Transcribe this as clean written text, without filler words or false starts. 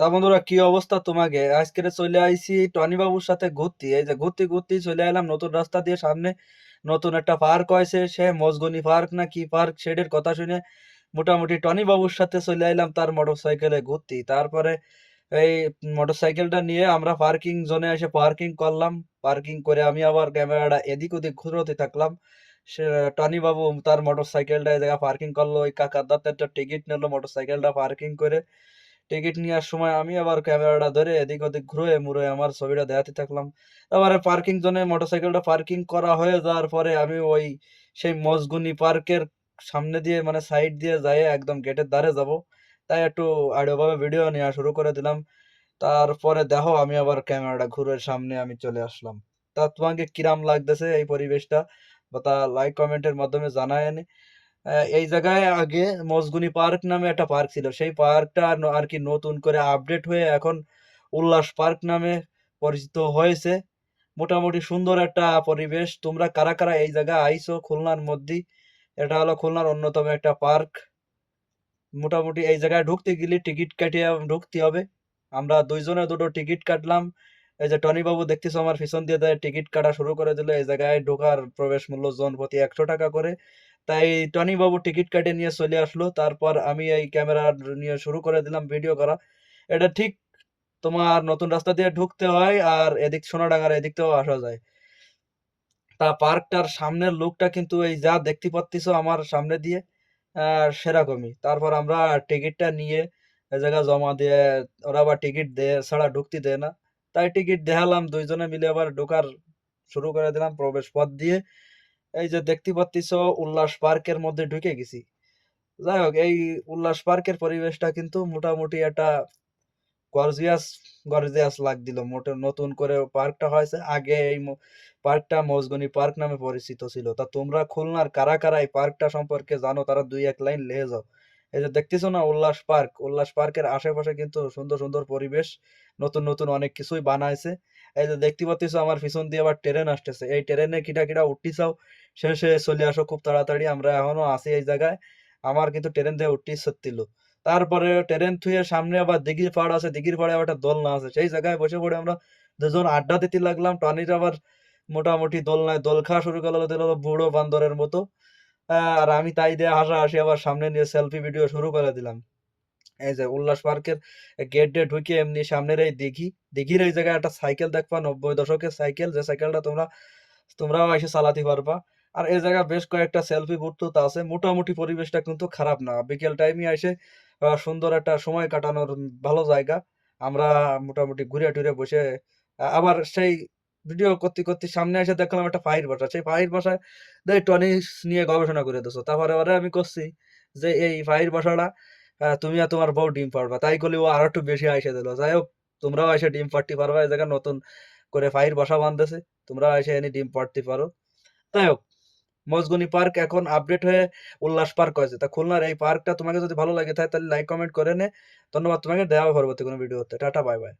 তা বন্ধুরা, কি অবস্থা? তোমাকে আজকে চলে আইছি টনি বাবুর সাথে ঘুরতে। এই যে ঘুরতে ঘুরতে চলে এলাম নতুন রাস্তা দিয়ে। সামনে নতুন একটা পার্ক হয়েছে, সে মজগনি পার্ক না কি পার্ক, সেটার কথা শুনে মোটামুটি টনি বাবুর সাথে চলে এলাম তার মোটর সাইকেলে ঘুরতে। তারপরে এই মোটর সাইকেলটা নিয়ে আমরা পার্কিং জোনে এসে পার্কিং করলাম। পার্কিং করে আমি আবার ক্যামেরাটা এদিক ওদিক ঘুরোতে থাকলাম। সে টনি বাবু তার মোটর সাইকেলটা এই জায়গায় পার্কিং করলো, ওই কাকার দাঁতে একটা টিকিট নিলো মোটর সাইকেলটা পার্কিং করে। টিকিট নেওয়ার সময় আমি আবার ক্যামেরাটা ধরে এদিক ওদিক ঘুরে মুড়ে আমার ছবিটা দেখাতে থাকলাম। তারপরে পার্কিং জোনে মোটরসাইকেলটা পার্কিং করা হয়ে যাওয়ার পরে আমি ওই সেই মজগুনি পার্কের সামনে দিয়ে মানে সাইড দিয়ে যাই একদম গেটের ধারে যাব। তাই একটু আড়িওভাবে ভিডিও নেওয়া শুরু করে দিলাম। তারপরে দেখো আমি আবার ক্যামেরাটা ঘুরে সামনে আমি চলে আসলাম। তা তোমাকে কিরাম লাগতেছে এই পরিবেশটা, বা তা লাইক কমেন্টের মাধ্যমে জানায়। এই জায়গায় আগে মজগুনি পার্ক নামে একটা পার্ক ছিল, সেই পার্কটা আর কি নতুন করে আপডেট হয়ে এখন উল্লাস পার্ক নামে পরিচিত হয়েছে। মোটামুটি সুন্দর একটা পরিবেশ। তোমরা কারা কারা এই জায়গায় আইছো খুলনার মধ্যে? এটা হলো খুলনার অন্যতম একটা পার্ক। মোটামুটি এই জায়গায় ঢুকতে গেলে টিকিট কাটিয়ে ঢুকতে হবে। আমরা দুইজনে দুটো টিকিট কাটলাম। এই যে টনি বাবু দেখতেছো আমার পিছন দিয়ে দেয় টিকিট কাটা শুরু করে দিল। এই জায়গায় ঢোকার প্রবেশ মূল্য জন প্রতি 100 টাকা করে। তাই টনি বাবু টিকিট কাটে নিয়ে চলে আসলো। তারপর আমি এই ক্যামেরা নিয়ে শুরু করে দিলাম ভিডিও করা। এটা ঠিক তোমার নতুন রাস্তা দিয়ে ঢুকতে হয়, আর এদিক সোনাডাঙ্গার এদিক থেকেও আসা যায়। তা পার্কটার সামনের লুকটা কিন্তু এই যা দেখতে পাচ্ছিস আমার সামনে দিয়ে সেরকমই। তারপর আমরা টিকিটটা নিয়ে এ জায়গায় জমা দিয়ে, ওরা আবার টিকিট দেয় ছাড়া ঢুকতে দেয় না। তাই টিকিট দেখালাম, দুইজনে মিলে আবার ঢোকার শুরু করে দিলাম প্রবেশ পথ দিয়ে। এই যে দেখতে পাচ্ছিস উল্লাস পার্কের মধ্যে ঢুকে গেছি। যাই হোক, এই উল্লাস পার্কের পরিবেশটা কিন্তু মোটামুটি একটা গর্জিয়াস গর্জিয়াস লাগছিল। মোটে নতুন করে পার্কটা হয়েছে, আগে এই পার্কটা মজগনি পার্ক নামে পরিচিত ছিল। তা তোমরা খুলনার কারা কারা এই পার্কটা সম্পর্কে জানো তারা দুই এক লাইন লিখে যাও। এই যে দেখতেছো না উল্লাস পার্ক, উল্লাস পার্কের আশেপাশে কিন্তু সুন্দর সুন্দর পরিবেশ, নতুন নতুন অনেক কিছুই বানাইছে। এই যে দেখতে পাচ্ছ আমার পিছন দিয়ে আবার ট্রেন আসতেছে, এই ট্রেনে কিটা কিটা উঠতেছাও শেষে চলে আসো খুব তাড়াতাড়ি, আমরা এখনো আছি এই জায়গায়। আমার কিন্তু ট্রেন দিয়ে উঠতে সত্যিল। তারপরে ট্রেন থুয়ে সামনে আবার দিঘির পাড় আছে, দিঘির পাড়ে আবার একটা দোলনা আছে, সেই জায়গায় বসে পড়ে আমরা দুজন আড্ডা দিতে লাগলাম। টনির আবার মোটামুটি দোলনায় দোল খাওয়া শুরু করলো, দিল বুড়ো বান্দরের মতো। আর আমি তাই দিয়ে হাসাহাসি আবার সামনে নিয়ে সেলফি ভিডিও শুরু করে দিলাম। এই যে উল্লাস পার্কের গেট দিয়ে ঢুকে এমনি সামনের এই দিঘি, দিঘির এই জায়গায় একটা সাইকেল দেখবা, 90 দশকের সাইকেল, যে সাইকেলটা তোমরাও এসে চালাতে পারবা। আর এই জায়গায় বেশ কয়েকটা সেলফি বুথ টুথ আছে। মোটামুটি পরিবেশটা কিন্তু খারাপ না, বিকেল টাইমে এসে সুন্দর একটা সময় কাটানোর ভালো জায়গা। আমরা মোটামুটি ঘুরে টুরে বসে আবার সেই ভিডিও করতে করতে সামনে এসে দেখলাম একটা পাখির বাসা। সেই পাখির বাসায় দেখ টনি নিয়ে গবেষণা করে দিছো। তারপরে ওরে আমি করছি যে এই পাখির বাসাটা তুমি আর তোমার বউ ডিম পারবা, তাই করলে ও আরো একটু বেশি আইসে দিল। যাই হোক, তোমরাও এসে ডিম পাড়তে পারবা, এই জায়গায় নতুন করে পাখির বাসা বাঁধতেছে, তোমরা এসে এনে ডিম পাড়তে পারো। যাই হোক, মজগুনি পার্ক এখন আপডেট হয়ে উল্লাস পার্ক হয়েছে। তা খুলনার এই পার্কটা তোমাকে যদি ভালো লাগে থাকে তাহলে লাইক কমেন্ট করে নে। ধন্যবাদ তোমাকে, দেওয়া হবে পরবর্তী কোনো ভিডিওতে। Tata, bye bye.